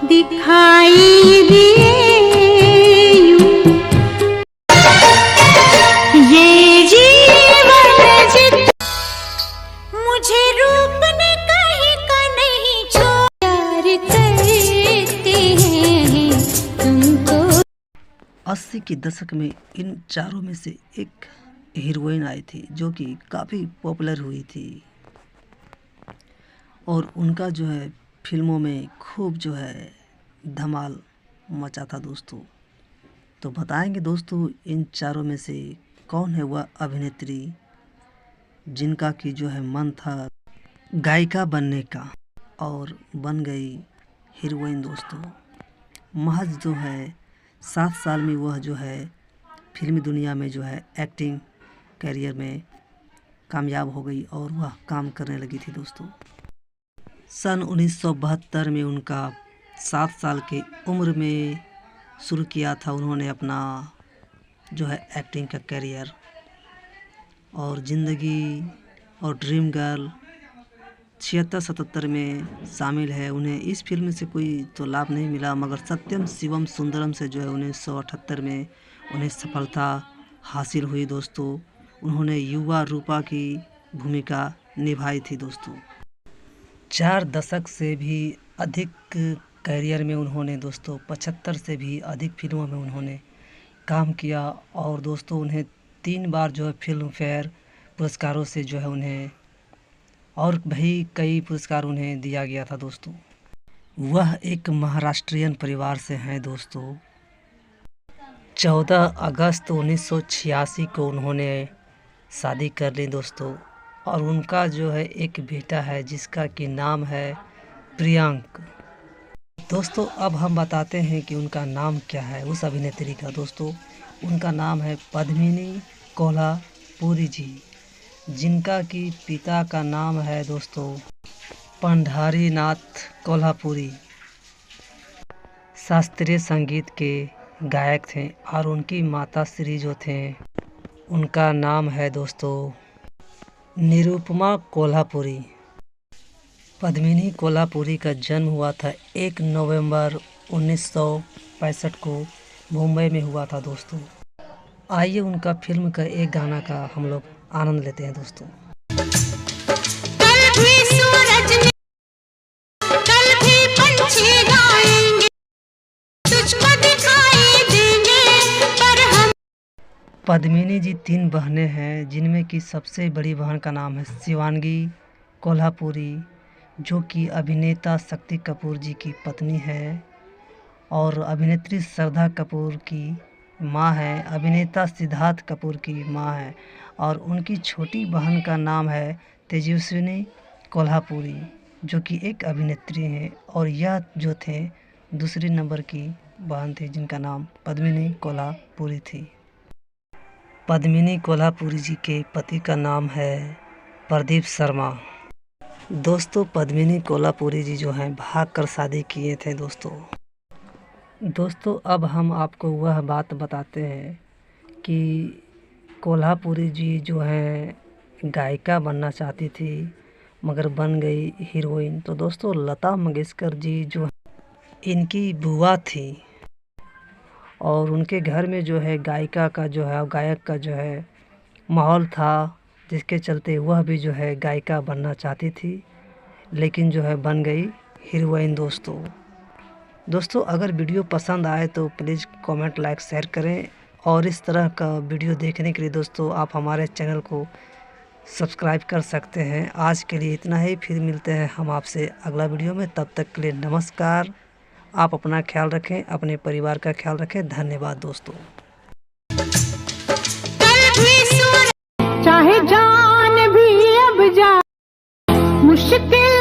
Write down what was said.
दिखाई दिए ये जीवन मुझे रूप ने कहीं का नहीं छोड़ा। प्यार करते हैं तुमको। 80 के दशक में इन चारों में से एक हीरोइन आई थी जो कि काफ़ी पॉपुलर हुई थी और उनका जो है फिल्मों में खूब जो है धमाल मचा था दोस्तों। तो बताएंगे दोस्तों इन चारों में से कौन है वह अभिनेत्री जिनका कि जो है मन था गायिका बनने का और बन गई हीरोइन दोस्तों। महज जो है 7 साल में वह जो है फिल्मी दुनिया में जो है एक्टिंग करियर में कामयाब हो गई और वह काम करने लगी थी दोस्तों। सन 1972 में उनका 7 साल की उम्र में शुरू किया था उन्होंने अपना जो है एक्टिंग का करियर। और ज़िंदगी और ड्रीम गर्ल 76-77 में शामिल है। उन्हें इस फिल्म से कोई तो लाभ नहीं मिला, मगर सत्यम शिवम सुंदरम से जो है 1978 में उन्हें सफलता हासिल हुई दोस्तों। उन्होंने युवा रूपा की भूमिका निभाई थी दोस्तों। 4 दशक से भी अधिक करियर में उन्होंने दोस्तों 75 से भी अधिक फिल्मों में उन्होंने काम किया और दोस्तों उन्हें 3 बार जो है फिल्म फेयर पुरस्कारों से जो है उन्हें और भी कई पुरस्कार उन्हें दिया गया था दोस्तों। वह एक महाराष्ट्रियन परिवार से हैं दोस्तों। 14 अगस्त 1986 को उन्होंने शादी कर ली दोस्तों और उनका जो है एक बेटा है जिसका कि नाम है प्रियांक। दोस्तों अब हम बताते हैं कि उनका नाम क्या है उस अभिनेत्री का दोस्तों। उनका नाम है पद्मिनी कोल्हापुरी जी, जिनका कि पिता का नाम है दोस्तों पंढारीनाथ कोल्हापुरी, शास्त्रीय संगीत के गायक थे। और उनकी माता श्री जो थे उनका नाम है दोस्तों निरुपमा कोल्हापुरी। पद्मिनी कोल्हापुरी का जन्म हुआ था 1 नवंबर 1965 को मुंबई में हुआ था दोस्तों। आइए उनका फिल्म का एक गाना का हम लोग आनंद लेते हैं दोस्तों। कल भी सूरज में कल भी पंछी गाएंगे, तुझको दिखाई देंगे पर हम। पद्मिनी जी 3 बहनें हैं जिनमें कि सबसे बड़ी बहन का नाम है शिवांगी कोल्हापुरी जो कि अभिनेता शक्ति कपूर जी की पत्नी है और अभिनेत्री श्रद्धा कपूर की माँ है, अभिनेता सिद्धार्थ कपूर की माँ है। और उनकी छोटी बहन का नाम है तेजस्विनी कोल्हापुरी जो कि एक अभिनेत्री हैं। और यह जो थे दूसरी नंबर की बहन थी जिनका नाम पद्मिनी कोल्हापुरी थी। पद्मिनी कोल्हापुरी जी के पति का नाम है प्रदीप शर्मा। दोस्तों पद्मिनी कोल्हापुरी जी जो हैं भाग कर शादी किए थे दोस्तों अब हम आपको वह बात बताते हैं कि कोल्हापुरी जी जो हैं गायिका बनना चाहती थी मगर बन गई हीरोइन। तो दोस्तों लता मंगेशकर जी जो इनकी बुआ थी और उनके घर में जो है गायिका का जो है गायक का जो है माहौल था, जिसके चलते वह भी जो है गायिका बनना चाहती थी लेकिन जो है बन गई हीरोइन दोस्तों अगर वीडियो पसंद आए तो प्लीज़ कमेंट लाइक शेयर करें और इस तरह का वीडियो देखने के लिए दोस्तों आप हमारे चैनल को सब्सक्राइब कर सकते हैं। आज के लिए इतना ही, फिर मिलते हैं हम आपसे अगला वीडियो में। तब तक के लिए नमस्कार। आप अपना ख्याल रखें, अपने परिवार का ख्याल रखें। धन्यवाद दोस्तों। चाहे जान भी अब जा मुश्किल